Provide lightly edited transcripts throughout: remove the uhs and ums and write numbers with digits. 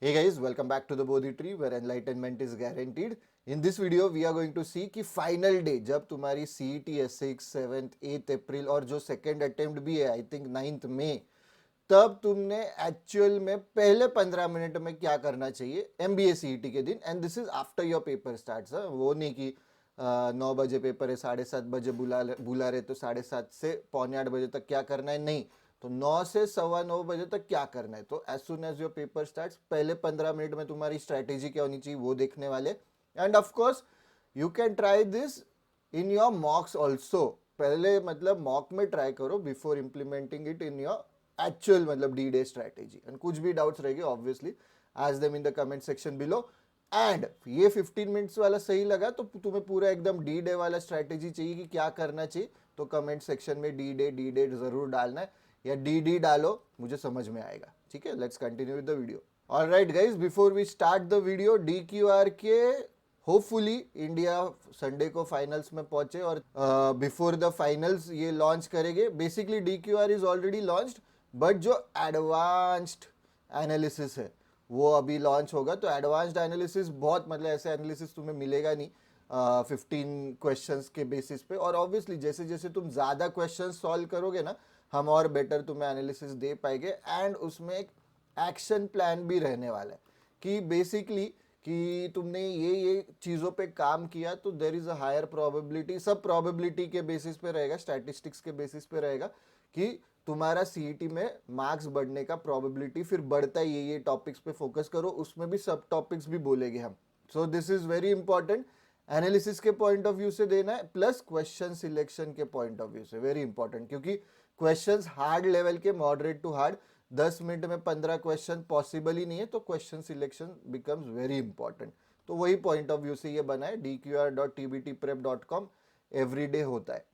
Hey guys, welcome back to the Bodhi Tree where enlightenment is guaranteed. In this video, we are going to see कि final day जब तुम्हारी CET 6th, 7th, 8th अप्रैल और जो second attempt भी है I think 9th मई, तब तुमने actual में पहले 15 मिनट में क्या करना चाहिए MBA CET के दिन. And this is after your paper start. वो नहीं कि 9 बजे पेपर है, 7:30 बजे बुला रहे तो 7:30 से 7:45 तक क्या करना है, नहीं. तो 9 से 9:15 तक क्या करना है. तो as soon as your paper start, पहले 15 मिनट में तुम्हारी स्ट्रैटेजी क्या होनी चाहिए वो देखने वाले. End of course you can try this in your मॉक्स also. पहले मतलब मॉक में ट्राई करो before implementing it in your actual मतलब डी डे स्ट्रैटेजी. एंड कुछ भी डाउट्स रहेंगे ऑब्वियसली आज them in the comment section below. And ये 15 मिनट्स वाला सही लगा तो तुम्हें पूरा एकदम डी डे वाला स्ट्रैटेजी चाहिए कि क्या करना चाहिए, तो कमेंट सेक्शन में डी डे जरूर डालना है या डी डालो, मुझे समझ में आएगा. ठीक है, let's continue with the video. Alright guys, before we start the video, DQR के होपफुली इंडिया संडे को फाइनल्स में पहुंचे और बिफोर द फाइनल्स ये लॉन्च करेंगे. Basically DQR is already launched, but जो एडवांस्ड एनालिसिस है वो अभी लॉन्च होगा. तो एडवांस्ड एनालिसिस बहुत मतलब ऐसे एनालिसिस तुम्हें मिलेगा नहीं 15 क्वेश्चंस के बेसिस पे. और ऑब्वियसली जैसे जैसे तुम ज़्यादा क्वेश्चन सॉल्व करोगे ना, हम और बेटर तुम्हें एनालिसिस दे पाएंगे. एंड उसमें एक एक्शन प्लान भी रहने वाला है कि बेसिकली कि तुमने ये चीज़ों पे काम किया तो there is a higher probability, सब प्रोबेबिलिटी के बेसिस पे रहेगा, स्टैटिस्टिक्स के बेसिस पे रहेगा कि तुम्हारा CET में मार्क्स बढ़ने का प्रोबेबिलिटी फिर बढ़ता है. ये टॉपिक्स पे फोकस करो, उसमें भी सब टॉपिक्स भी बोलेंगे हम. सो this is very important. Analysis के पॉइंट ऑफ व्यू से देना है प्लस क्वेश्चन सिलेक्शन के पॉइंट ऑफ व्यू से वेरी इंपॉर्टेंट, क्योंकि क्वेश्चंस हार्ड लेवल के, मॉडरेट टू हार्ड, 10 मिनट में 15 क्वेश्चन पॉसिबल ही नहीं है. तो question selection becomes very important. तो वही पॉइंट ऑफ व्यू से ये बना है. dqr.tbtprep.com एवरीडे होता है.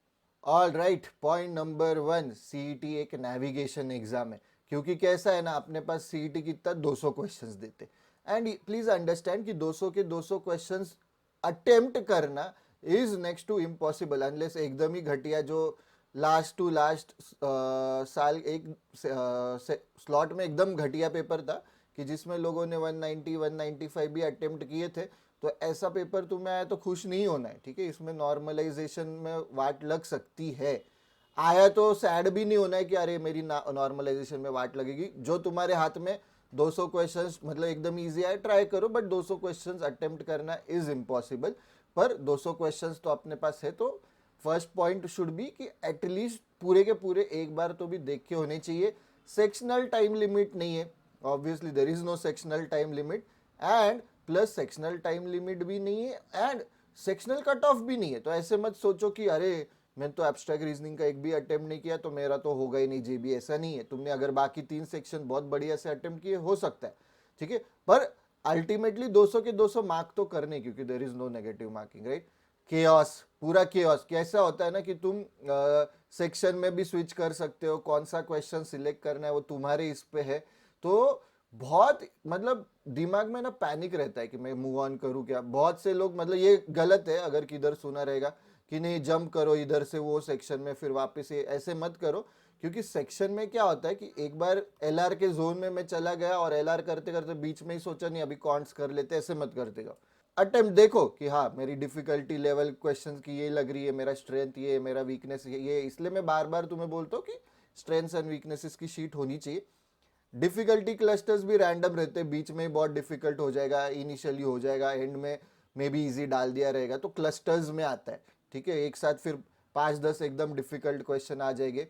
All right, point number 1, CET एक नेविगेशन एग्जाम है. क्योंकि कैसा है ना, अपने पास CET कितना 200 क्वेश्चंस देते. एंड प्लीज अंडरस्टैंड कि 200 के 200 क्वेश्चंस अटेम्प्ट करना is next to impossible unless एकदम ही घटिया जो लास्ट टू लास्ट साल एक स्लॉट में एकदम घटिया पेपर था कि जिसमें लोगों ने 190 195 भी अटेम्प्ट किए थे. तो ऐसा पेपर तुम्हें आया तो खुश नहीं होना है. ठीक है, इसमें नॉर्मलाइजेशन में वाट लग सकती है. आया तो सैड भी नहीं होना है कि अरे मेरी नॉर्मलाइजेशन में वाट लगेगी. जो तुम्हारे हाथ में 200 क्वेश्चंस मतलब एकदम इजी आए ट्राई करो, बट 200 क्वेश्चंस अटेम्प्ट करना इज इम्पॉसिबल. पर 200 क्वेश्चंस तो अपने पास है. तो फर्स्ट पॉइंट शुड बी कि एटलीस्ट पूरे के पूरे एक बार तो भी देख के होने चाहिए. सेक्शनल टाइम लिमिट नहीं है, obviously there is no sectional time limit. And plus sectional time limit भी नहीं है एंड सेक्शनल कट ऑफ भी नहीं है. तो ऐसे मत सोचो कि अरे मैं तो एब्स्ट्रैक्ट रीजनिंग का एक भी अटेम्प्ट नहीं किया तो मेरा तो होगा ही नहीं JB. ऐसा नहीं है. तुमने अगर बाकी 3 सेक्शन बहुत बढ़िया से अटेम्प्ट किए हो सकता है. ठीक है, पर अल्टीमेटली 200 के 200 मार्क तो करने, क्योंकि there is no negative marking, right. Chaos, पूरा केओस. कैसा होता है ना कि तुम सेक्शन में भी स्विच कर सकते हो, कौन सा क्वेश्चन सिलेक्ट करना है वो तुम्हारे इस पे है. तो बहुत मतलब दिमाग में ना पैनिक रहता है कि मैं मूव ऑन करूं क्या. बहुत से लोग मतलब ये गलत है अगर किधर सुना रहेगा कि नहीं जंप करो इधर से वो सेक्शन में फिर वापस ये, ऐसे मत करो. क्योंकि सेक्शन में क्या होता है कि एक बार LR के जोन में मैं चला गया और LR करते करते बीच में ही सोचा नहीं अभी कॉन्ट्स कर लेते, ऐसे मत करते जाओ. अटेम्प्ट देखो कि हाँ मेरी डिफिकल्टी लेवल क्वेश्चन की ये लग रही है, मेरा स्ट्रेंथ ये, मेरा वीकनेस ये. इसलिए मैं बार बार तुम्हें बोलता हूँ कि स्ट्रेंथ्स एंड वीकनेसेस की शीट होनी चाहिए. डिफिकल्टी क्लस्टर्स भी रैंडम रहते हैं, बीच में बहुत डिफिकल्ट हो जाएगा, इनिशियली हो जाएगा, एंड में मे बी इजी डाल दिया रहेगा, तो क्लस्टर्स में आता है. ठीक है, एक साथ फिर 5-10 एकदम डिफिकल्ट क्वेश्चन आ जाएंगे.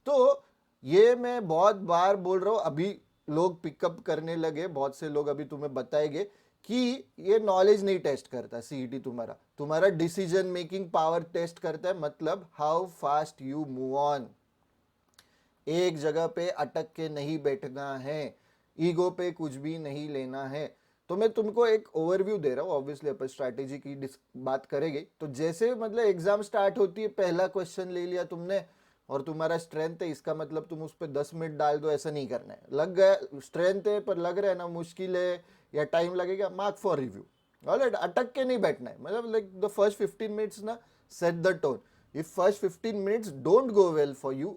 तो ये मैं बहुत बार बोल रहा हूँ, अभी लोग पिकअप करने लगे, बहुत से लोग अभी तुम्हें बताएंगे कि ये नॉलेज नहीं टेस्ट करता CET. तुम्हारा तुम्हारा डिसीजन मेकिंग पावर टेस्ट करता है, मतलब how fast you move on. एक जगह पे अटक के नहीं बैठना है, ईगो पे कुछ भी नहीं लेना है. तो मैं तुमको एक ओवरव्यू दे रहा हूँ, ऑब्वियसली अपन स्ट्रैटेजी की बात करेंगे. तो जैसे मतलब एग्जाम स्टार्ट होती है, पहला क्वेश्चन ले लिया तुमने और तुम्हारा स्ट्रेंथ है, इसका मतलब तुम उस पर 10 मिनट डाल दो, ऐसा नहीं करना है. लग गया स्ट्रेंथ है पर लग रहा है ना मुश्किल है या टाइम लगेगा, मार्क फॉर रिव्यू. ऑलराइट, अटक के नहीं बैठना है. मतलब लाइक द फर्स्ट 15 मिनट्स ना set the tone. If first 15 minutes don't go well for you,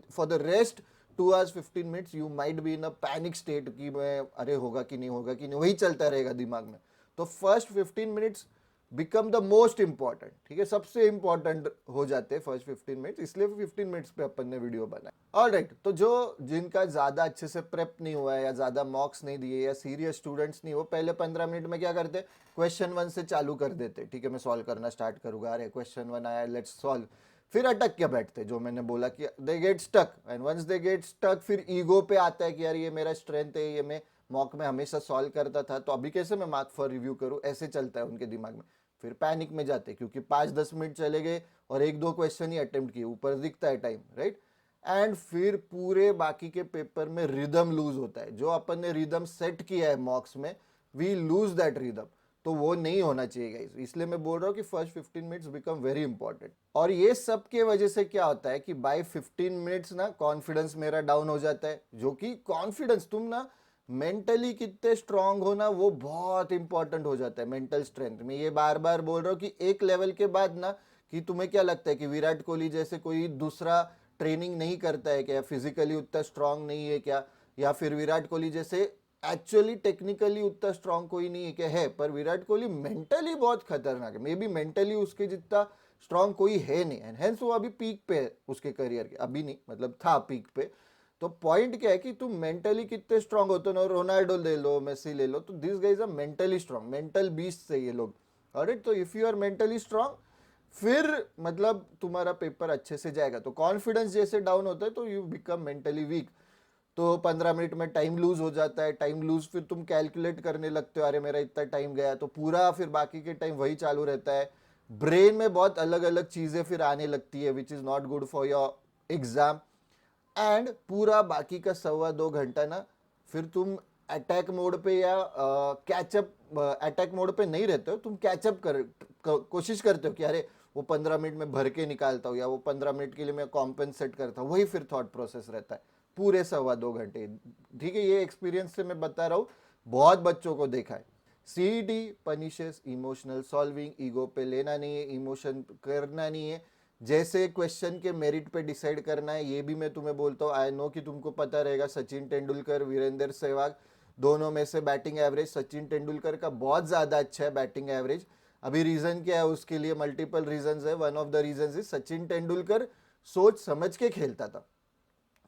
for the rest 2 hours 15 minutes you might be in a panic state कि मैं अरे होगा कि नहीं होगा कि नहीं, वही चलता रहेगा दिमाग में. तो first 15 minutes become the most important. ठीक है, सबसे इंपॉर्टेंट हो जाते हैं फर्स्ट 15 मिनट्स, इसलिए 15 मिनट्स पे अपन ने वीडियो बनाया. ऑलराइट, तो जो जिनका ज्यादा अच्छे से प्रेप नहीं हुआ है या ज्यादा मॉक्स नहीं दिए या सीरियस स्टूडेंट्स नहीं हो, पहले 15 मिनट में क्या करते, क्वेश्चन 1 से चालू कर देते. ठीक है, मैं सॉल्व करना स्टार्ट करूंगा, अरे क्वेश्चन 1 आया, लेट्स सॉल्व. फिर अटक के बैठते, जो मैंने बोला कि they get stuck, and once they get stuck फिर ईगो पे आता है कि यार ये मेरा स्ट्रेंथ है, ये मैं मॉक में हमेशा सॉल्व करता था, तो अभी कैसे मैं मार्क फॉर रिव्यू करूं, ऐसे चलता है उनके दिमाग में. फिर पैनिक में जाते क्योंकि 5-10 मिनट चले गए और 1-2 क्वेश्चन ही अटेम्प्ट किए, ऊपर दिखता है टाइम, राइट. एंड फिर पूरे बाकी के पेपर में रिदम लूज होता है. जो अपन ने रिदम सेट किया है मॉक्स में, वी लूज दैट रिदम. तो वो नहीं होना चाहिए गाइस, इसलिए मैं बोल रहा हूँ कि first 15 minutes become very important. और ये सब के वजह से क्या होता है कि बाय 15 मिनट्स ना कॉन्फिडेंस मेरा डाउन हो जाता है. जो कि कॉन्फिडेंस, तुम ना मेंटली कितने स्ट्रांग हो ना, वो बहुत इंपॉर्टेंट हो जाता है. मेंटल स्ट्रेंथ में ये बार बार बोल रहा हूँ कि एक लेवल के बाद ना, कि तुम्हें क्या लगता है कि विराट कोहली जैसे कोई दूसरा ट्रेनिंग नहीं करता है क्या, फिजिकली उतना स्ट्रांग नहीं है क्या, या फिर विराट कोहली जैसे एक्चुअली टेक्निकली उतना स्ट्रांग कोई नहीं है क्या, है. पर विराट कोहली मेंटली बहुत खतरनाक है. मे बी मेंटली उसके जितना स्ट्रांग कोई है नहीं, एंड हेंस वो अभी पीक पे है उसके करियर के, अभी नहीं मतलब था पीक पे. तो पॉइंट क्या है कि तुम मेंटली कितने स्ट्रांग होते हो ना, रोनाल्डो ले लो, मेसी ले लो, तो these guys are mentally strong, mental beast से ये लोग. ऑलराइट, तो if you are mentally strong, फिर मतलब तुम्हारा पेपर अच्छे से जाएगा. तो कॉन्फिडेंस जैसे डाउन होता है तो यू बिकम मेंटली वीक. तो 15 मिनट में टाइम लूज हो जाता है. टाइम लूज फिर तुम कैलकुलेट करने लगते हो, अरे मेरा इतना टाइम गया, तो पूरा फिर बाकी के टाइम वही चालू रहता है. ब्रेन में बहुत अलग अलग चीजें फिर आने लगती है, which is not good for your exam. And पूरा बाकी का 1.25-2 घंटा ना, फिर तुम अटैक मोड पे या कैचअप, अटैक मोड पे नहीं रहते हो, तुम कैचअप कोशिश करते हो कि अरे वो 15 मिनट में भर के निकालता हूँ, या वो 15 मिनट के लिए मैं कॉम्पेंसेट करता हूँ. वही फिर थॉट प्रोसेस रहता है पूरे 1.25-2 घंटे. ठीक है, ये एक्सपीरियंस से मैं बता रहा हूँ, बहुत बच्चों को देखा है. CET punishes emotional solving. Ego पे लेना नहीं है, इमोशन करना नहीं है. जैसे क्वेश्चन के मेरिट पे डिसाइड करना है, ये भी मैं तुम्हें बोलता हूँ. आई नो कि तुमको पता रहेगा, सचिन तेंदुलकर, वीरेंद्र सहवाग, दोनों में से बैटिंग एवरेज सचिन तेंदुलकर का बहुत ज्यादा अच्छा है, बैटिंग एवरेज. अभी रीजन क्या है उसके लिए, मल्टीपल रीजन है. One of the reason is Sachin Tendulkar सोच समझ के खेलता था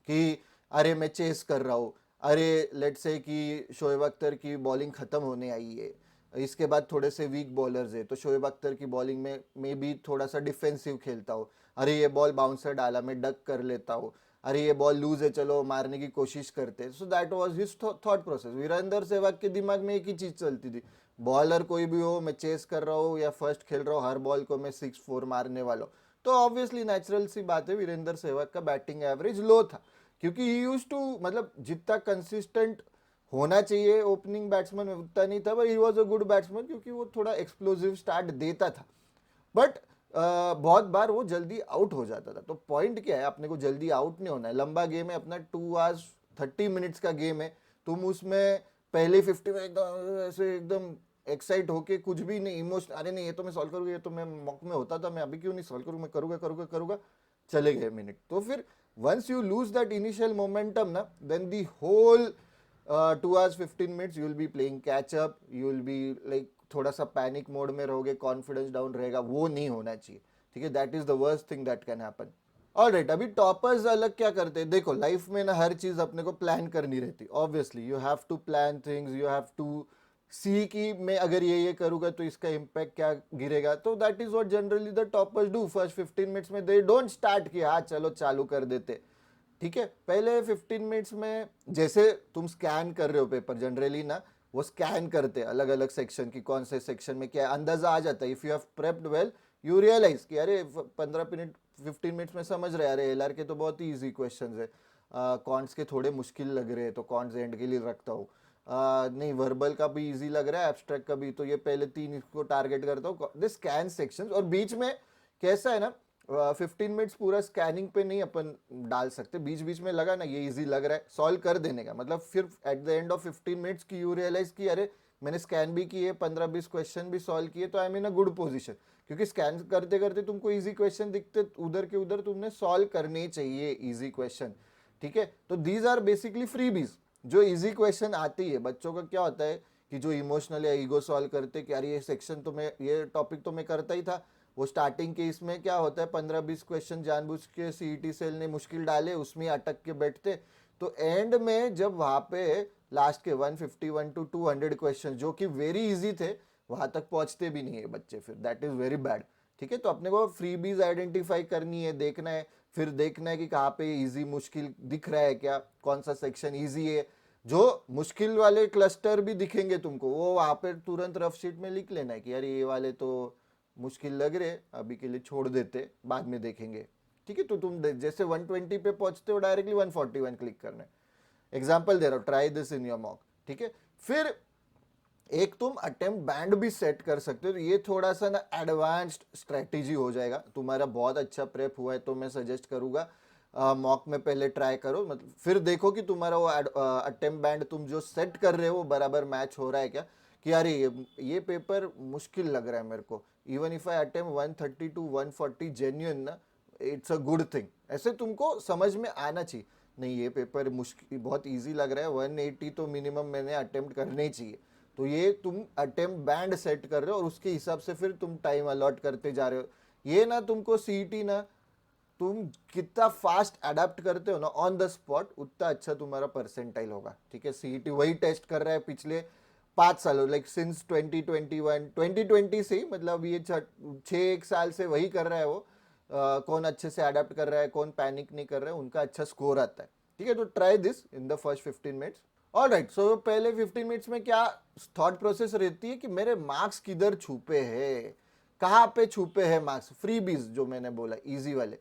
कि अरे मैं चेस कर रहा हूँ, अरे लेट्स से कि शोएब अख्तर की बॉलिंग खत्म होने आई है, इसके बाद थोड़े से वीक बॉलर्स है, तो शोएब अख्तर की बॉलिंग में भी थोड़ा सा डिफेंसिव खेलता हूँ. अरे ये बॉल बाउंसर डाला, मैं डक कर लेता हूँ. अरे ये बॉल लूज है, चलो मारने की कोशिश करते हैं. So that was his thought process. Virender Sehwag के दिमाग में एक ही चीज चलती थी, बॉलर कोई भी हो, मैं चेस कर रहा हूँ या फर्स्ट खेल रहा हूँ, हर बॉल को मैं 6-4 मारने वाला हूँ. तो ऑब्वियसली नेचुरल सी बात है, वीरेंद्र सहवाग का बैटिंग एवरेज लो था, क्योंकि ही यूज टू, मतलब जितना कंसिस्टेंट होना चाहिए ओपनिंग बैट्समैन में उतना नहीं था. पर he was a good batsman क्योंकि वो थोड़ा एक्सप्लोसिव स्टार्ट देता था. बट बहुत बार वो जल्दी आउट हो जाता था. तो पॉइंट क्या है, अपने को जल्दी आउट नहीं होना है. लंबा गेम है अपना, 2 hours 30 minutes का गेम है. तुम उसमें पहले 50 में एकदम ऐसे एकदम एक्साइट होके कुछ भी नहीं, इमोशन, अरे नहीं ये तो मैं सॉल्व करूंगा, ये तो मैं मॉक में होता था, मैं अभी क्यों नहीं सॉल्व करूँ, मैं करूंगा करूंगा करूंगा, चले गए मिनट. तो फिर once you lose that initial momentum na, then the whole 2 hours 15 minutes you will be playing catch up, you will be like थोड़ा सा पैनिक मोड में रहोगे, कॉन्फिडेंस डाउन रहेगा. वो नहीं होना चाहिए. ठीक है, that is the worst thing that can happen. Alright, अभी टॉपर्स अलग क्या करते हैं. देखो लाइफ में ना हर चीज अपने को प्लान करनी रहती. Obviously you have to plan things, you have to see कि मैं अगर ये करूंगा तो इसका इम्पैक्ट क्या गिरेगा. तो that is what generally the toppers do. First 15 minutes में दे डोंट स्टार्ट कि हाँ चलो चालू कर देते. ठीक है, पहले 15 मिनट्स में जैसे तुम स्कैन कर रहे हो पेपर, जनरली ना वो स्कैन करते हैं अलग अलग सेक्शन की, कौन से सेक्शन में क्या है, अंदाजा आ जाता है. If you have prepped well you realize कि अरे 15 मिनट 15 मिनट्स में समझ रहे हैं, अरे एलआर के तो बहुत ही ईजी क्वेश्चन है, कॉन्स के थोड़े मुश्किल लग रहे हैं तो कॉन्स एंड के लिए रखता हूँ. नहीं वर्बल का भी इजी लग रहा है, एब्स्ट्रैक्ट का भी, तो ये पहले 3 इसको टारगेट करता हूँ. This scan sections. और बीच में कैसा है ना, 15 मिनट्स पूरा स्कैनिंग पे नहीं अपन डाल सकते. बीच बीच में लगा ना ये इजी लग रहा है, सॉल्व कर देने का मतलब फिर at the end of 15 minutes की यू रियलाइज कि अरे मैंने स्कैन भी किए, 15-20 क्वेश्चन भी सॉल्व किए, तो I am in a good position. क्योंकि स्कैन करते करते तुमको इजी क्वेश्चन दिखते, उधर के उधर तुमने सॉल्व करने चाहिए इजी क्वेश्चन. ठीक है। तो दीज आर बेसिकली फ्रीबीज, जो इजी क्वेश्चन आती है। बच्चों का क्या होता है कि जो इमोशनल या ईगो सॉल्व करते कि यार ये सेक्शन तो मैं, ये टॉपिक तो मैं करता ही था, वो स्टार्टिंग के इसमें क्या होता है 15-20 क्वेश्चन जानबूझ के सीईटी सेल ने मुश्किल डाले, उसमें अटक के बैठते। तो एंड में जब वहां पे लास्ट के 151 टू 200 क्वेश्चन जो कि वेरी इजी थे, वहां तक पहुंचते भी नहीं है बच्चे, फिर दैट इज वेरी बैड। ठीक है, तो अपने को फ्रीबीज आइडेंटिफाई करनी है, देखना है, फिर देखना है कि कहाँ पे इजी मुश्किल दिख रहा है, क्या कौन सा सेक्शन इजी है। जो मुश्किल वाले क्लस्टर भी दिखेंगे तुमको, वो वहां पे तुरंत रफ शीट में लिख लेना है कि यार ये वाले तो मुश्किल लग रहे, अभी के लिए छोड़ देते, बाद में देखेंगे। ठीक है, तो तुम जैसे 120 पे पहुंचते हो डायरेक्टली 141 क्लिक करना है। एग्जाम्पल दे रहा हूँ, try this in your mock. ठीक है, फिर एक तुम अटेम्प्ट बैंड भी सेट कर सकते हो। तो ये थोड़ा सा ना एडवांस्ड स्ट्रेटेजी हो जाएगा। तुम्हारा बहुत अच्छा प्रेप हुआ है तो मैं सजेस्ट करूंगा मॉक में पहले ट्राई करो, मतलब फिर देखो कि तुम्हारा वो अटेम्प्ट बैंड तुम जो सेट कर रहे हो वो बराबर मैच हो रहा है क्या। कि यार ये पेपर मुश्किल लग रहा है मेरे को, even if I attempt 130 to 140 genuine ना, इट्स अ गुड थिंग। ऐसे तुमको समझ में आना चाहिए, नहीं ये पेपर मुश्किल बहुत इजी लग रहा है, 180 तो मिनिमम मैंने अटेम्प्ट करने ही चाहिए। तो ये तुम अटेम्प्ट बैंड सेट कर रहे हो और उसके हिसाब से फिर तुम टाइम अलॉट करते जा रहे हो। ये ना तुमको सीईटी ना, तुम कितना फास्ट अडेप्ट करते हो ना ऑन द स्पॉट, उतना अच्छा तुम्हारा परसेंटाइल होगा। ठीक है, सीईटी वही टेस्ट कर रहा है पिछले 5 सालों, लाइक सिंस 2021 2020 से ही, मतलब ये 6 1 साल से वही कर रहा है वो। कौन अच्छे से अडेप्ट कर रहा है, कौन पैनिक नहीं कर रहा है, उनका अच्छा स्कोर आता है। ठीक है, तो try this in the first 15 minutes. All right, so पहले 15 मिनट्स में क्या थॉट प्रोसेस रहती है कि मेरे मार्क्स किधर छुपे हैं, कहाँ पे छुपे हैं मार्क्स, फ्रीबीज जो मैंने बोला इजी वाले।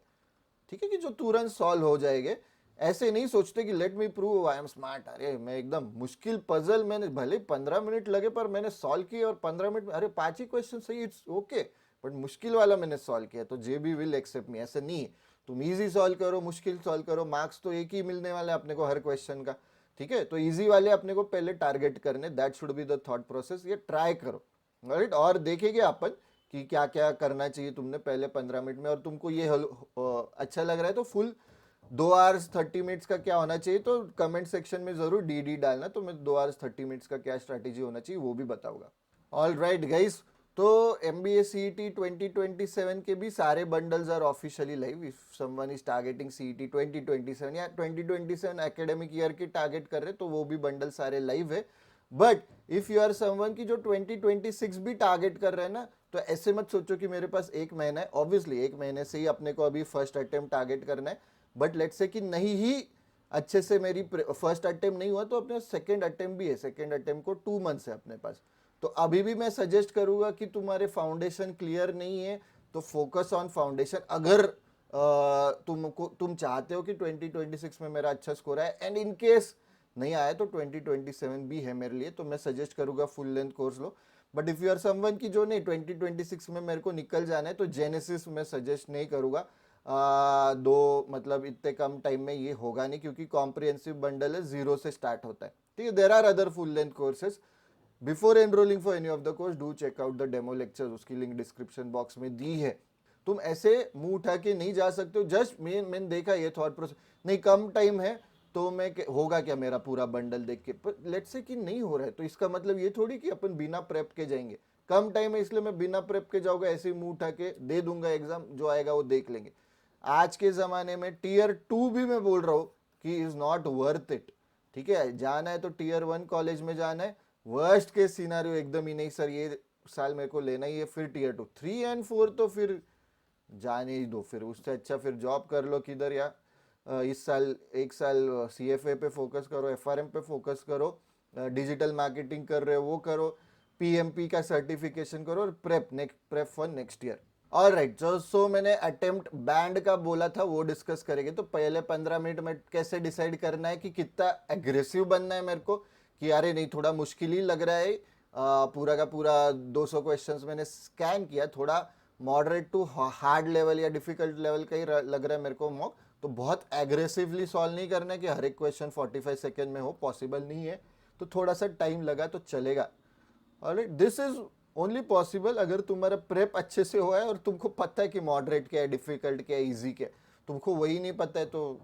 ठीक है, कि जो तुरंत सॉल्व हो जाएंगे। ऐसे नहीं सोचते कि let me prove I am smart, अरे मैं एकदम मुश्किल पजल मैंने भले 15 मिनट लगे पर मैंने सॉल्व किया, और 15 मिनट में अरे 5 ही क्वेश्चन सही, इट्स ओके, बट मुश्किल वाला मैंने सॉल्व किया तो जे बी विल एक्सेप्ट मी। ऐसे नहीं है, तुम इजी सॉल्व करो मुश्किल सॉल्व करो, मार्क्स तो एक ही मिलने वाला है अपने को हर क्वेश्चन का। ठीक है, तो इजी वाले अपने को पहले टारगेट करने, that should be the thought process. ये ट्राई करो, राइट, और देखेंगे अपन कि क्या क्या करना चाहिए तुमने पहले 15 मिनट में। और तुमको ये अच्छा लग रहा है तो फुल 2 hours 30 minutes का क्या होना चाहिए, तो कमेंट सेक्शन में जरूर डी डालना, तो मैं 2 hours 30 minutes का क्या स्ट्रैटेजी होना चाहिए वो भी बताऊंगा। ऑल राइट गाइस, तो MBA CET 2027 के भी सारे bundles are officially live. If someone is targeting CET 2027 या 2027 एकेडमिक ईयर की टारगेट कर रहे तो वो भी बंडल सारे लाइव है। But if you are someone की जो 2026 भी टारगेट कर रहे हैं ना, तो ऐसे मत सोचो कि मेरे पास एक महीना है। ऑब्वियसली एक महीने से ही अपने को अभी फर्स्ट अटेम्प्ट टारगेट करना है, बट लेट्स से कि नहीं ही अच्छे से मेरी फर्स्ट अटेम्प्ट नहीं हुआ तो अपने सेकंड अटेम्प्ट भी है, सेकंड अटेम्प्ट को 2 मंथ्स है अपने पास। तो अभी भी मैं सजेस्ट करूंगा कि तुम्हारे फाउंडेशन क्लियर नहीं है तो फोकस ऑन फाउंडेशन। अगर तुम चाहते हो कि 2026 में मेरा अच्छा स्कोर है, एंड इन केस नहीं आया तो 2027 भी है मेरे लिए, तो मैं सजेस्ट करूंगा फुल लेंथ कोर्स लो। But if you are someone की जो नहीं 2026 में मेरे को निकल जाना है, तो जेनेसिस मैं सजेस्ट नहीं करूंगा। दो मतलब इतने कम टाइम में ये होगा नहीं, क्योंकि कॉम्प्रिहेंसिव बंडल है, 0 से स्टार्ट होता है। ठीक है, there are other full length courses. Before enrolling for any of the course do check out the demo lecture, उसकी लिंक डिस्क्रिप्शन बॉक्स में दी है। तुम ऐसे मुंह उठा के नहीं जा सकते हो। जस्ट मैंने देखा ये थॉट प्रोसेस, नहीं कम टाइम है तो मैं होगा क्या मेरा पूरा बंडल देख के, पर लेट्स से कि नहीं हो रहा है तो इसका मतलब ये थोड़ी कि अपन बिना प्रेप के जाएंगे। कम टाइम है इसलिए मैं बिना प्रेप के जाऊंगा, ऐसे ही मुंह उठा के दे दूंगा, एग्जाम जो आएगा वो देख लेंगे। आज के जमाने में Tier 2 भी मैं बोल रहा हूँ कि इज नॉट वर्थ इट। ठीक है, जाना है तो Tier 1 कॉलेज में जाना है। वर्स्ट के सिनारियो एकदम ही नहीं सर ये साल मेरे को लेना ही है, फिर Tier 2 3 एंड 4 तो फिर जाने ही दो, फिर उससे अच्छा फिर जॉब कर लो किधर, या इस साल 1 साल CFA पे फोकस करो, FRM पे फोकस करो, डिजिटल मार्केटिंग कर रहे हो वो करो, PMP का सर्टिफिकेशन करो, और prep for next year. All right, so मैंने अटेम्प्ट बैंड का बोला था वो डिस्कस करेंगे। तो पहले 15 मिनट में कैसे डिसाइड करना है कि कितना एग्रेसिव बनना है मेरे को, कि अरे नहीं थोड़ा मुश्किल ही लग रहा है, पूरा का पूरा 200 क्वेश्चंस मैंने स्कैन किया, थोड़ा मॉडरेट टू हार्ड लेवल या डिफिकल्ट लेवल का ही लग रहा है मेरे को मॉक, तो बहुत एग्रेसिवली सॉल्व नहीं करना है कि हर एक क्वेश्चन 45 सेकेंड में हो, पॉसिबल नहीं है। तो थोड़ा सा टाइम लगा तो चलेगा। Alright, this is only possible अगर तुम्हारा प्रेप अच्छे से हुआ है और तुमको पता है कि मॉडरेट क्या है, डिफिकल्ट क्या है, इजी क्या है। तुमको वही नहीं पता है तो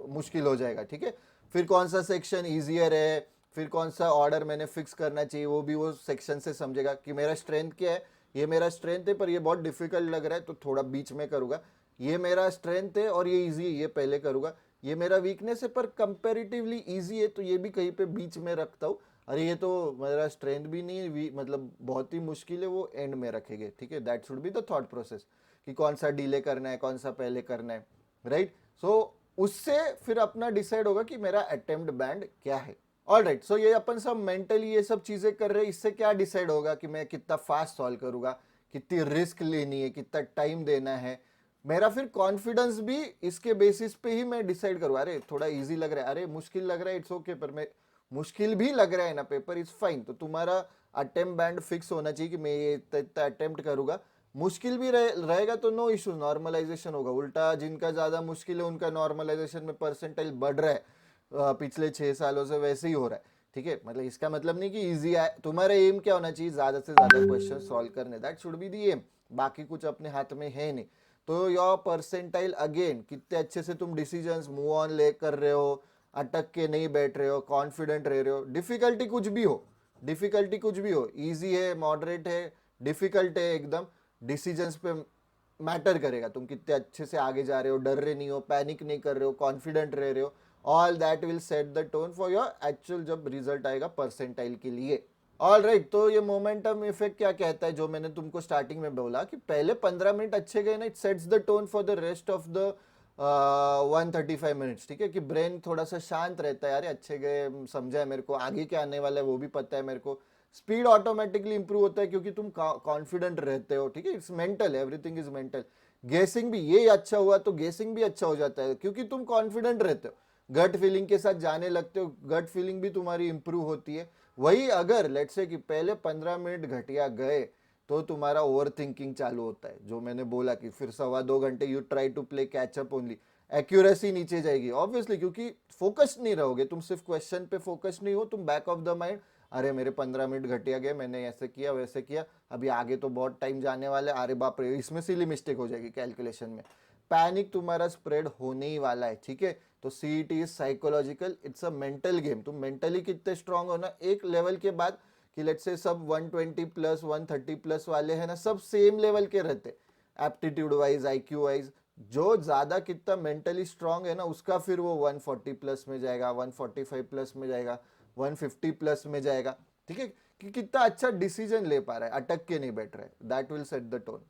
मुश्किल हो जाएगा, ठीक है। फिर कौन सा सेक्शन ईजियर है, फिर कौन सा ऑर्डर मैंने फिक्स करना चाहिए, वो भी वो सेक्शन से समझेगा कि मेरा स्ट्रेंथ क्या है, ये मेरा स्ट्रेंथ है पर ये बहुत डिफिकल्ट लग रहा है तो थोड़ा बीच में करूँगा, ये मेरा स्ट्रेंथ है और ये ईजी है ये पहले करूँगा, ये मेरा वीकनेस है पर कंपेरेटिवली ईजी है तो ये भी कहीं पे बीच में रखता हूँ, अरे ये तो मेरा स्ट्रेंथ भी नहीं है, मतलब बहुत ही मुश्किल है, वो एंड में रखेंगे, ठीक है। That should be the thought process कि कौन सा डिले करना है, कौन सा पहले करना है, राइट। सो उससे फिर अपना डिसाइड होगा कि मेरा अटेम्प्ट बैंड क्या है। ऑल राइट, सो ये अपन सब मेंटली ये सब चीजें कर रहे हैं, इससे क्या डिसाइड होगा कि मैं कितना फास्ट सॉल्व करूंगा, कितनी रिस्क लेनी है, कितना टाइम देना है, मेरा फिर कॉन्फिडेंस भी इसके बेसिस पे ही मैं डिसाइड करूँ, अरे थोड़ा इजी लग रहा है, अरे मुश्किल लग रहा है, इट्स ओके, पर मैं मुश्किल भी लग रहा है ना पेपर, इज फाइन, तो तुम्हारा अटेम्प्ट बैंड फिक्स होना चाहिए कि मैं ये इतना अटेम्प्ट करूंगा, मुश्किल भी रहेगा तो नो इशू, नॉर्मलाइजेशन होगा, उल्टा जिनका ज्यादा मुश्किल है उनका नॉर्मलाइजेशन में परसेंटाइल बढ़ रहा है, पिछले 6 सालों से वैसे ही हो रहा है, ठीक है। मतलब इसका मतलब नहीं कि इजी है, तुम्हारा एम क्या होना चाहिए, ज्यादा से ज्यादा क्वेश्चन सॉल्व करने, that should be the aim, बाकी कुछ अपने हाथ में है नहीं। तो योर परसेंटाइल अगेन, कितने अच्छे से तुम डिसीजंस मूव ऑन ले कर रहे हो, अटक के नहीं बैठ रहे हो, कॉन्फिडेंट रह रहे हो, डिफिकल्टी कुछ भी हो, डिफिकल्टी कुछ भी हो, इजी है, मॉडरेट है, डिफिकल्ट है, एकदम डिसीजंस पे मैटर करेगा, तुम कितने अच्छे से आगे जा रहे हो, डर रहे नहीं हो, पैनिक नहीं कर रहे हो, कॉन्फिडेंट रह रहे हो, all that will set the tone for your actual जब रिजल्ट आएगा परसेंटाइल के लिए। ऑल राइट, तो ये मोमेंटम इफेक्ट क्या कहता है, जो मैंने तुमको स्टार्टिंग में बोला कि पहले 15 मिनट अच्छे गए ना, it sets the tone for the rest of the 135 minutes, ठीक है, कि ब्रेन थोड़ा सा शांत रहता है, अरे अच्छे गए, समझा है मेरे को, आगे क्या आने वाला है वो भी पता है मेरे को, स्पीड ऑटोमेटिकली इंप्रूव होता है क्योंकि तुम कॉन्फिडेंट रहते हो, ठीक है, it's mental, everything is mental. गेसिंग भी, ये अच्छा हुआ तो गेसिंग भी अच्छा हो जाता है क्योंकि तुम कॉन्फिडेंट रहते हो, गट फीलिंग के साथ जाने लगते हो, गट फीलिंग भी तुम्हारी इंप्रूव होती है। वही अगर लेट्स से कि पहले 15 मिनट घटिया गए तो तुम्हारा ओवर थिंकिंग चालू होता है, जो मैंने बोला कि फिर 1.25 घंटे you try to play catch up only, accuracy नीचे जाएगी ऑब्वियसली, क्योंकि फोकस नहीं रहोगे तुम, सिर्फ क्वेश्चन पे फोकस नहीं हो तुम, बैक ऑफ द माइंड, अरे मेरे 15 मिनट घटिया गए, मैंने ऐसे किया वैसे किया, अभी आगे तो बहुत टाइम जाने वाला है, अरे बाप रे, इसमें सिली मिस्टेक हो जाएगी कैलकुलेशन में, पैनिक तुम्हारा स्प्रेड होने ही वाला है, ठीक है। तो CET is psychological, it's a mental game, तुम मेंटली कितने स्ट्रांग हो ना, एक लेवल के बाद कि लेट्स से सब 120 प्लस 130 प्लस वाले हैं ना, सब सेम लेवल के रहते, एप्टीट्यूड वाइज, आईक्यू वाइज, जो ज्यादा कितना मेंटली स्ट्रांग है ना उसका फिर वो 140 प्लस में जाएगा, 145 प्लस में जाएगा, 150 प्लस में जाएगा, ठीक है, कि कितना अच्छा डिसीजन ले पा रहा है, अटक के नहीं बैठ रहा है, that will set the tone.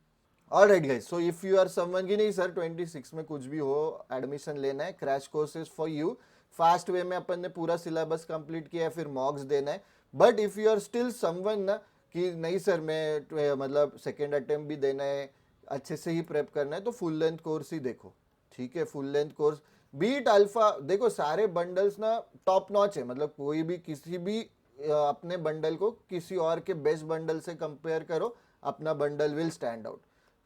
Alright guys, so if you are someone की नहीं सर 26 में कुछ भी हो, एडमिशन लेना है, crash course is for you, fast way में अपन ने पूरा सिलेबस कंप्लीट किया है, फिर मॉक्स देना है, but if you are still someone ना कि नहीं सर मैं मतलब सेकेंड अटेम्प्ट भी देना है, अच्छे से ही प्रेप करना है, तो फुल लेंथ कोर्स ही देखो, ठीक है, full length course, beat alpha, देखो सारे बंडल्स ना टॉप नॉच है, मतलब कोई भी किसी भी अपने बंडल को किसी और के बेस्ट बंडल से कंपेयर करो, अपना बंडल विल स्टैंड आउट,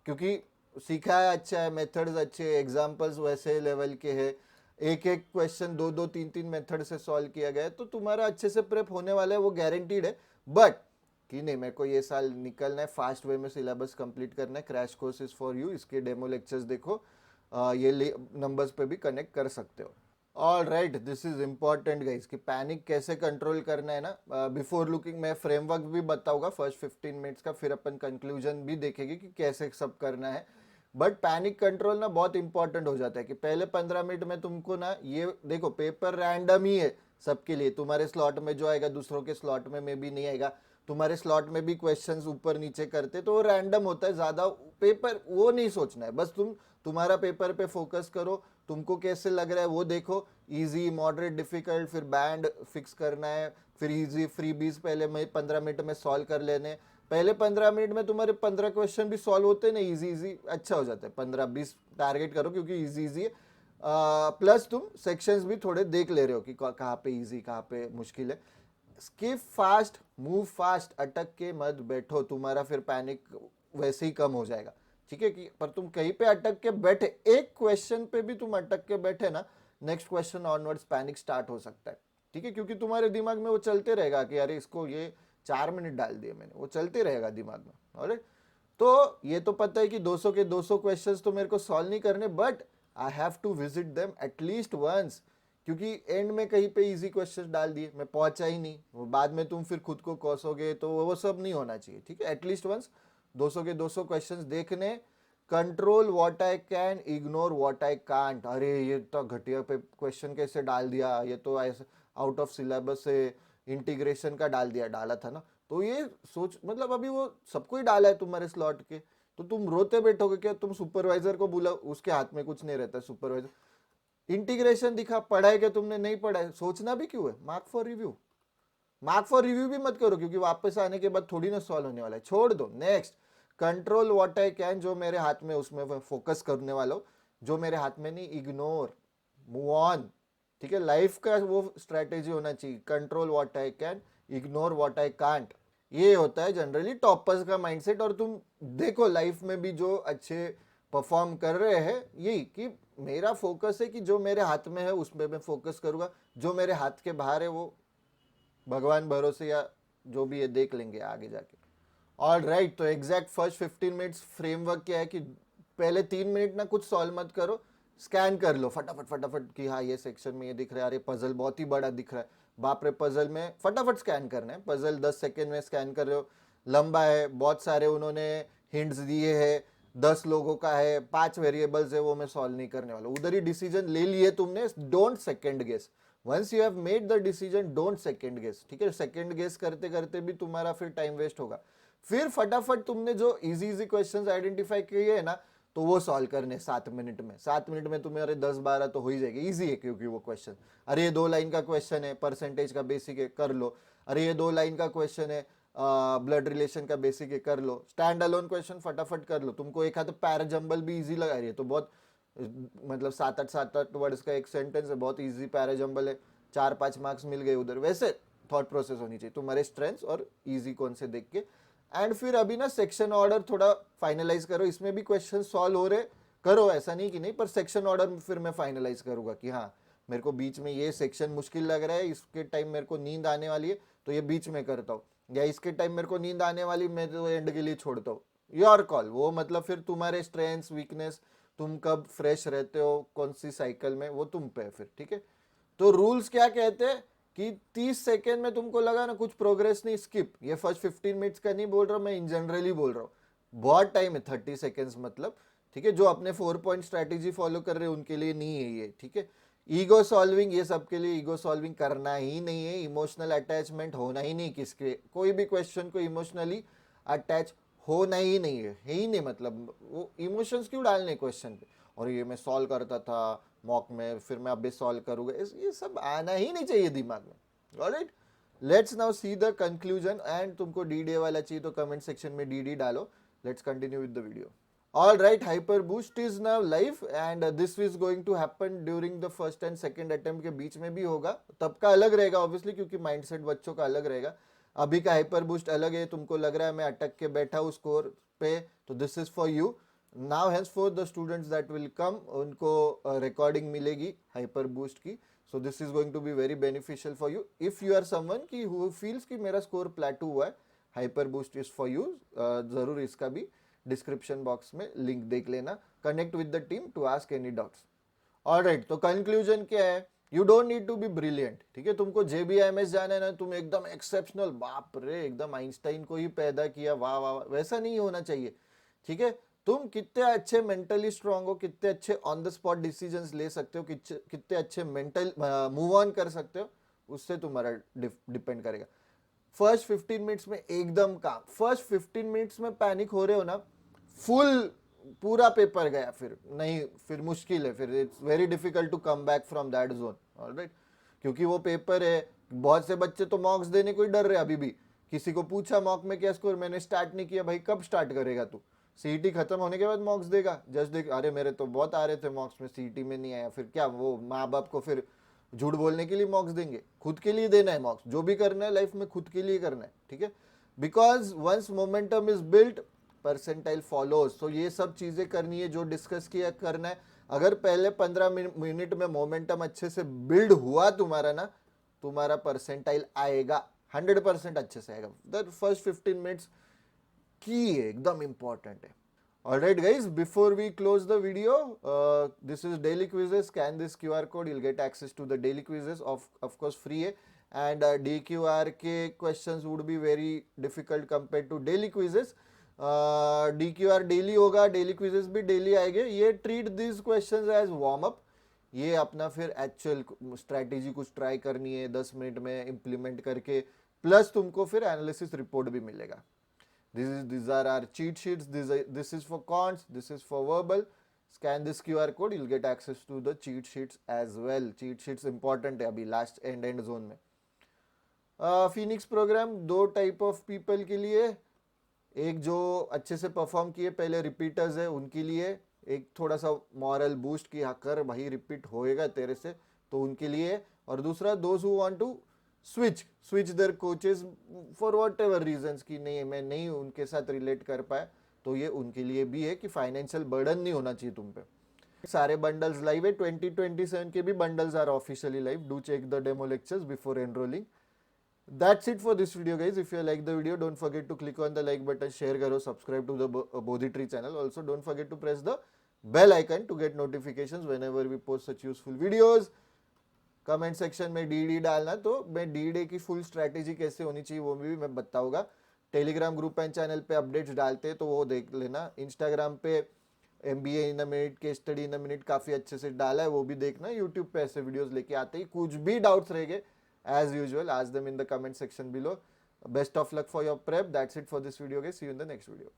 क्योंकि सीखा है अच्छा है, मेथड्स अच्छे, एग्जाम्पल्स वैसे लेवल के हैं, एक एक क्वेश्चन दो दो तीन तीन मेथड से सॉल्व किया गया है, तो तुम्हारा अच्छे से प्रेप होने वाला है, वो गारंटीड है। बट कि नहीं मेरे को ये साल निकलना है, फास्ट वे में सिलेबस कंप्लीट करना है, crash course is for you, इसके डेमो लेक्चर्स देखो, ये नंबर्स पे भी कनेक्ट कर सकते हो। All right, this is important guys कि पैनिक कैसे कंट्रोल करना है ना, बिफोर लुकिंग मैं फ्रेमवर्क भी बताऊंगा फर्स्ट 15 मिनट्स का, फिर अपन कंक्लूजन भी देखेंगे कि कैसे सब करना है। बट पैनिक कंट्रोल ना बहुत इंपॉर्टेंट हो जाता है कि पहले 15 मिनट में तुमको ना, ये देखो पेपर रैंडम ही है सबके लिए, तुम्हारे स्लॉट में जो आएगा दूसरों के स्लॉट में भी नहीं आएगा, तुम्हारे स्लॉट में भी क्वेश्चंस ऊपर नीचे करते तो वो रैंडम होता है, ज्यादा पेपर वो नहीं सोचना है, बस तुम्हारा पेपर पे फोकस करो, तुमको कैसे लग रहा है वो देखो, इजी मॉडरेट डिफिकल्ट, फिर बैंड फिक्स करना है, फिर इजी फ्री बीज पहले में 15 मिनट में सॉल्व कर लेने, पहले 15 मिनट में तुम्हारे 15 क्वेश्चन भी सॉल्व होते हैं ना, इजी इजी अच्छा हो जाता है, 15-20 टारगेट करो क्योंकि इजी इजी है, प्लस तुम सेक्शंस भी थोड़े देख ले रहे हो कि कहाँ पे इजी कहाँ पे मुश्किल है, स्किप फास्ट, मूव फास्ट, अटक के मत बैठो, तुम्हारा फिर पैनिक वैसे ही कम हो जाएगा, ठीक है, कि पर तुम कहीं पे अटक के बैठे, एक क्वेश्चन पे भी तुम अटक के बैठे ना, next question onwards panic start हो सकता है, ठीक है, क्योंकि तुम्हारे दिमाग में वो चलते रहेगा कि अरे इसको ये 4 मिनट डाल दिए मैंने, वो चलते रहेगा दिमाग में। और तो ये तो पता है कि 200 के 200 क्वेश्चंस तो मेरे को सॉल्व नहीं करने, but I have to visit them at least once, क्योंकि एंड में कहीं पे इजी क्वेश्चन डाल दिए, मैं पहुंचा ही नहीं, वो बाद में तुम फिर खुद को कोसोगे, तो वो सब नहीं होना चाहिए, ठीक है। एटलीस्ट वंस 200 के 200 क्वेश्चंस देखने, control what I can, ignore what I can't. अरे ये तो घटिया पे क्वेश्चन कैसे डाल दिया, ये तो ऐसे आउट ऑफ सिलेबस से इंटीग्रेशन का डाला था ना, तो ये सोच, मतलब अभी वो सबको ही डाला है तुम्हारे स्लॉट के, तो तुम रोते बैठोगे क्या? तुम सुपरवाइजर को बुलाओ, उसके हाथ में कुछ नहीं रहता, सुपरवाइजर इंटीग्रेशन दिखा, पढ़ा है क्या तुमने? नहीं पढ़ा है, सोचना भी क्यों है? मार्क फॉर रिव्यू भी मत करो, क्योंकि वापस आने के बाद थोड़ी ना सॉल्व होने वाला है, छोड़ दो। Next, control what I can, जो मेरे हाथ में उसमें फोकस करने वाला हो, जो मेरे हाथ में नहीं, इग्नोर, मूव ऑन, ठीक है। लाइफ का वो स्ट्रेटेजी होना चाहिए, control what I can, ignore what I can't. ये होता है जनरली टॉपर्स का माइंडसेट। और तुम देखो लाइफ में भी जो अच्छे परफॉर्म कर रहे हैं, यही कि मेरा फोकस है कि जो मेरे हाथ में है उसमें मैं फोकस करूंगा, जो मेरे हाथ के बाहर है वो भगवान भरोसे या जो भी है देख लेंगे आगे जाके। ऑल राइट, तो एग्जैक्ट फर्स्ट 15 मिनट्स फ्रेमवर्क क्या है कि पहले 3 मिनट ना कुछ सॉल्व मत करो, स्कैन कर लो फटाफट फटाफट कि हाँ ये सेक्शन में ये दिख रहा है, अरे पजल बहुत ही बड़ा दिख रहा है, बाप रे, पजल में फटाफट स्कैन करना है। पजल 10 सेकेंड में स्कैन कर रहे हो, लंबा है, बहुत सारे उन्होंने हिंट्स दिए हैं, 10 लोगों का है, 5 वेरिएबल्स है, वो मैं सॉल्व नहीं करने वाला, उधर ही डिसीजन ले लिए तुमने। Don't second guess, once you have made the decision don't second guess, ठीक है। सेकेंड गेस करते करते भी तुम्हारा फिर टाइम वेस्ट होगा। फिर फटाफट तुमने जो इजी इजी क्वेश्चंस आइडेंटिफाई किए है ना, तो वो सॉल्व करने 7 मिनट में। 7 मिनट में तुम्हारे 10-12 तो हो ही जाएगी, इजी है क्योंकि वो क्वेश्चन, अरे ये 2 लाइन का क्वेश्चन है, परसेंटेज का बेसिक है, कर लो। अरे ये 2 लाइन का क्वेश्चन है, ब्लड रिलेशन का बेसिक है, कर लो। स्टैंड अलोन क्वेश्चन फटाफट कर लो। तुमको एक हाथ पैराजम्बल भी इजी लगा रही है तो बहुत, मतलब 7-8 वर्ड्स का एक सेंटेंस है, बहुत इजी पैराजम्बल है, 4-5 मार्क्स मिल गए उधर। वैसे थॉट प्रोसेस होनी चाहिए तुम्हारे स्ट्रेंथ्स और इजी कौन से देख के। एंड फिर अभी ना सेक्शन ऑर्डर थोड़ा फाइनलाइज करो, इसमें भी क्वेश्चन सॉल्व हो रहे, करो, ऐसा नहीं कि नहीं, पर सेक्शन ऑर्डर फिर मैं फाइनलाइज करूंगा कि हाँ मेरे को बीच में ये सेक्शन मुश्किल लग रहा है, इसके टाइम मेरे को नींद आने वाली है तो ये बीच में करता हूँ, या इसके टाइम मेरे को नींद आने वाली मैं तो एंड के लिए छोड़ता हूँ। योर कॉल, वो मतलब फिर तुम्हारे स्ट्रेंथ्स वीकनेस, तुम कब फ्रेश रहते हो कौन सी साइकिल में, वो तुम पे है फिर, ठीक है। तो रूल्स क्या कहते हैं कि 30 सेकेंड में तुमको लगा ना कुछ प्रोग्रेस नहीं, स्किप। ये फर्स्ट 15 मिनट्स का नहीं बोल रहा हूँ मैं, इन जनरली बोल रहा हूँ, बहुत टाइम है 30 सेकेंड्स मतलब, ठीक है। जो अपने 4 पॉइंट स्ट्रैटेजी फॉलो कर रहे हैं उनके लिए नहीं है ये, ठीक है। ईगो सॉल्विंग, ये सबके लिए ईगो सॉल्विंग करना ही नहीं है, इमोशनल अटैचमेंट होना ही नहीं, किसके कोई भी क्वेश्चन को इमोशनली अटैच होना ही नहीं है ही नहीं, मतलब वो इमोशंस क्यों डालने क्वेश्चन पे, और ये मैं सॉल्व करता था मॉक में, फिर मैं अभी सॉल्व करूंगा, ये सब आना ही नहीं चाहिए दिमाग में। Alright, let's now see the conclusion. And तुमको डीडी वाला चाहिए तो कमेंट सेक्शन में डीडी डालो। Let's continue with the video. All right, HyperBoost is now live and this is going to happen during the first and second attempt के बीच में भी होगा, तब का अलग रहेगा ऑब्वियसली क्योंकि माइंडसेट बच्चों का अलग रहेगा। अभी का HyperBoost अलग है, तुमको लग रहा है मैं अटक के बैठा हूँ स्कोर पे, तो this is for you. Now hence for the students that will come, उनको रिकॉर्डिंग मिलेगी HyperBoost की, so this is going to be very beneficial for you if you are someone की हु फील्स कि मेरा score प्लेटू हुआ है। HyperBoost is for you, जरूर इसका भी डिस्क्रिप्शन बॉक्स में लिंक देख लेना। Connect with the team to ask any doubts. Alright, तो कंक्लूजन क्या है, you don't need to be brilliant, ठीक है। तुमको JBIMS जाना है ना, तुम एकदम एक्सेप्शनल, बाप रे एकदम आइंस्टाइन को ही पैदा किया, वाह वाह, वैसा नहीं होना चाहिए, ठीक है। तुम कितने अच्छे मेंटली स्ट्रांग हो, कितने अच्छे ऑन द स्पॉट डिसीजंस ले सकते हो, कितने अच्छे मेंटल मूव ऑन कर सकते हो, उससे तुम्हारा डिपेंड करेगा। फर्स्ट 15 मिनट्स में एकदम काम, फर्स्ट 15 मिनट्स में पैनिक हो रहे हो ना, फुल पूरा पेपर गया, फिर नहीं, फिर मुश्किल है, फिर it's very difficult to come back from that zone. Alright, क्योंकि वो पेपर है, बहुत से बच्चे तो मॉक्स देने को ही डर रहे अभी भी। किसी को पूछा मॉक में क्या स्कोर, मैंने स्टार्ट नहीं किया, भाई कब स्टार्ट करेगा तू, सीईटी खत्म होने के बाद मॉक्स देगा, जस्ट देख, अरे मेरे तो बहुत आ रहे थे मॉक्स में, सीईटी में नहीं आया, फिर क्या वो माँ बाप को फिर झूठ बोलने के लिए मॉक्स देंगे? खुद के लिए देना है मॉक्स, जो भी करना है लाइफ में खुद के लिए करना है, ठीक है। Because once momentum is built percentile follows, तो ये सब चीजें करनी है जो डिस्कस किया करना है। अगर पहले 15 मिनट में मोमेंटम अच्छे से बिल्ड हुआ तुम्हारा ना, तुम्हारा परसेंटाइल आएगा, 100% अच्छे से आएगा। द फर्स्ट 15 मिनट्स की है, एकदम इंपॉर्टेंट है। Alright guys, before we close the video, this is daily quizzes. Scan this QR code, you'll get access to the daily quizzes, of course free है. And DQR के questions would be very difficult compared to daily quizzes. DQR daily होगा, daily quizzes भी daily आएंगे. ये treat these questions as warm up. ये अपना फिर actual strategy कुछ ट्राई करनी है 10 मिनट में इम्प्लीमेंट करके, प्लस तुमको फिर एनालिसिस रिपोर्ट भी मिलेगा. These are our cheat sheets. This is for cons, this is for verbal. Scan this QR code, you'll get access to the cheat sheets as well. Cheat sheets important है अभी last and zone में. Phoenix programme दो type of people के लिए, एक जो अच्छे से परफॉर्म किए पहले रिपीटर्स है उनके लिए, एक थोड़ा सा मॉरल बूस्ट की कर भाई रिपीट होएगा तेरे से तो उनके लिए, और दूसरा those who want to switch their coaches for whatever reasons कि नहीं मैं नहीं उनके साथ रिलेट कर पाया, तो ये उनके लिए भी है कि फाइनेंशियल बर्डन नहीं होना चाहिए तुम पे. सारे बंडल्स लाइव है, 2027 के भी bundles are officially live. Do check the demo lectures before enrolling. That's it for this video guys. If you like the video, don't forget to click on the like button, share karo, subscribe to the Bodhi Tree channel. Also don't forget to press the bell icon to get notifications whenever we post such useful videos. Comment section में D डालना, तो मैं D की full strategy कैसे होनी चाहिए वो भी मैं बताऊंगा. टेलीग्राम ग्रुप एंड चैनल पे अपडेट्स डालते हैं तो वो देख लेना. इंस्टाग्राम पे MBA in a minute, case study in a minute काफ़ी अच्छे से डाला है, वो भी देखना. यूट्यूब पे ऐसे वीडियोस लेके आते ही, कुछ भी डाउट्स रहेंगे as usual ask them in the comment section below. Best of luck for your prep. That's it for this video guys. See you in the next video.